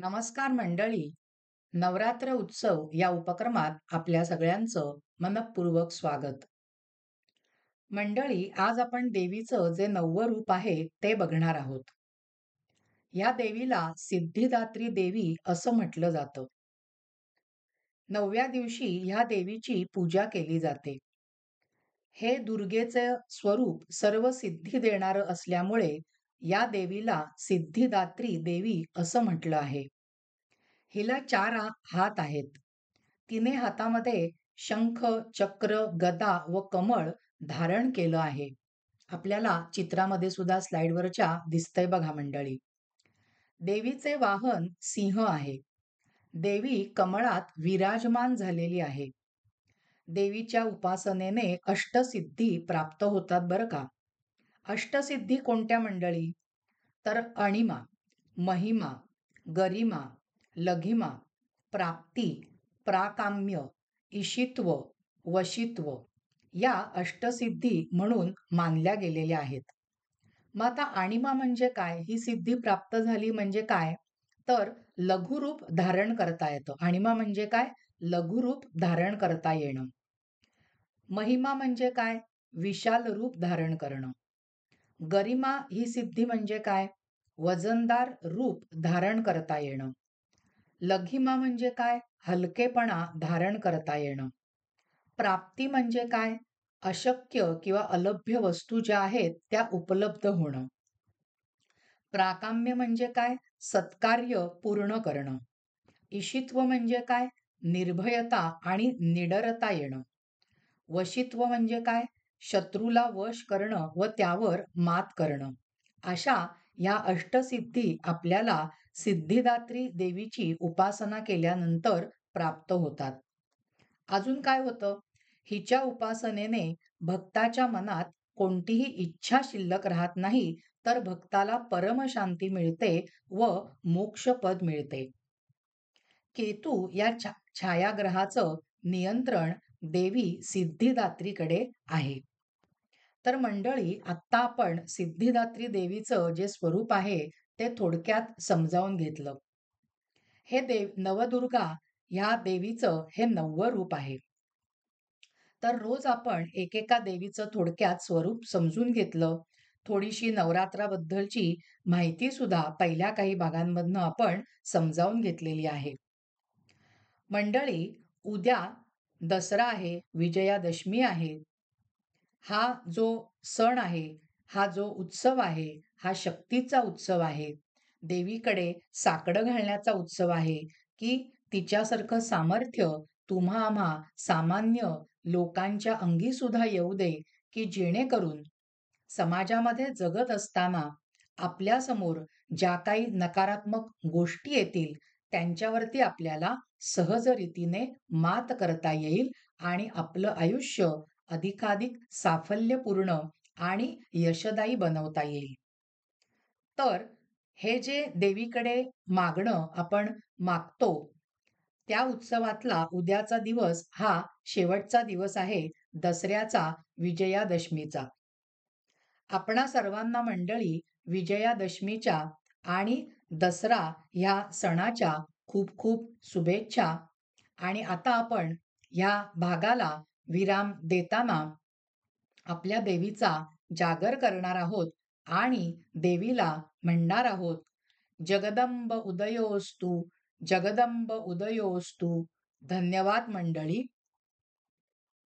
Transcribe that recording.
नमस्कार मंडळी. नवरात्र उत्सव या उपक्रमात आपल्या सगळ्यांचं मनःपूर्वक स्वागत. मंडळी, आज आपण देवीचं जे 9वं रूप आहे ते बघणार आहोत. या देवीला सिद्धिदात्री देवी असं म्हटलं जातं. 9व्या दिवशी ह्या देवीची पूजा केली जाते. हे दुर्गेचे स्वरूप सर्व सिद्धी देणारं असल्यामुळे या देवीला सिद्धिदात्री देवी असं म्हटलं आहे. हिला 4 हात आहेत. तिने हातामध्ये शंख, चक्र, गदा व कमळ धारण केलं आहे. आपल्याला चित्रामध्ये सुद्धा स्लाइडवरच्या दिसतंय बघा मंडळी. देवीचे वाहन सिंह आहे. देवी कमळात विराजमान झालेली आहे. देवीच्या उपासनेने अष्टसिद्धी प्राप्त होतात बरं का. अष्टसिद्धी कोणत्या मंडळी? तर अणिमा, महिमा, गरिमा, लघिमा, प्राप्ती, प्राकाम्य, इशित्व, वशित्व या अष्टसिद्धी म्हणून मानल्या गेलेल्या आहेत. मग आता अणिमा म्हणजे काय? ही सिद्धी प्राप्त झाली म्हणजे काय? तर लघुरूप धारण करता येतं. अणिमा म्हणजे काय? लघुरूप धारण करता येणं. महिमा म्हणजे काय? विशाल रूप धारण करणं. गरिमा ही सिद्धी म्हणजे काय? वजनदार रूप धारण करता येणं. लघिमा म्हणजे काय? हलकेपणा धारण करता येणं. प्राप्ती म्हणजे काय? अशक्य किंवा अलभ्य वस्तू ज्या आहेत त्या उपलब्ध होणं. प्राकाम्य म्हणजे काय? सत्कार्य पूर्ण करणं. इशित्व म्हणजे काय? निर्भयता आणि निडरता येणं. वशित्व म्हणजे काय? शत्रूला वश करणं व त्यावर मात करणं. अशा ह्या अष्टसिद्धी आपल्याला सिद्धिदात्री देवीची उपासना केल्यानंतर प्राप्त होतात. अजून काय होतं? हिच्या उपासनेने भक्ताच्या मनात कोणतीही इच्छा शिल्लक राहत नाही, तर भक्ताला परमशांती मिळते व मोक्षपद मिळते. केतू या छायाग्रहाचं नियंत्रण देवी सिद्धिदात्रीकडे आहे. तर मंडळी, आत्ता आपण सिद्धिदात्री देवीचं जे स्वरूप आहे ते थोडक्यात समजावून घेतलं. हे नवदुर्गा ह्या देवीचं हे 9वं रूप आहे. तर रोज आपण एकेका देवीचं थोडक्यात स्वरूप समजून घेतलं. थोडीशी नवरात्राबद्दलची माहिती सुद्धा पहिल्या काही भागांमधनं आपण समजावून घेतलेली आहे. मंडळी, उद्या दसरा आहे, विजयादशमी आहे. हा जो सण आहे, हा जो उत्सव आहे, हा शक्तीचा उत्सव आहे. देवीकडे साकडं घालण्याचा उत्सव आहे, की तिच्यासारखं सामर्थ्य तुम्हा आम्हा सामान्य लोकांच्या अंगी सुद्धा येऊ दे, की जेणेकरून समाजामध्ये जगत असताना आपल्यासमोर ज्या काही नकारात्मक गोष्टी येतील, त्यांच्यावरती आपल्याला सहज रीतीने मात करता येईल आणि आपलं आयुष्य अधिकाधिक साफल्यपूर्ण आणि यशदायी बनवता येईल. तर हे जे देवीकडे मागणं आपण मागतो, त्या उत्सवातला उद्याचा दिवस हा शेवटचा दिवस आहे दसऱ्याचा, विजयादशमीचा. आपणा सर्वांना मंडळी विजयादशमीच्या आणि दसरा ह्या सणाच्या खूप खूप शुभेच्छा. आणि आता आपण ह्या भागाला विराम देताना आपल्या देवीचा जागर करणार आहोत आणि देवीला म्हणणार आहोत, जगदंब उदयोस्तु, जगदंब उदयोस्तु. धन्यवाद मंडळी.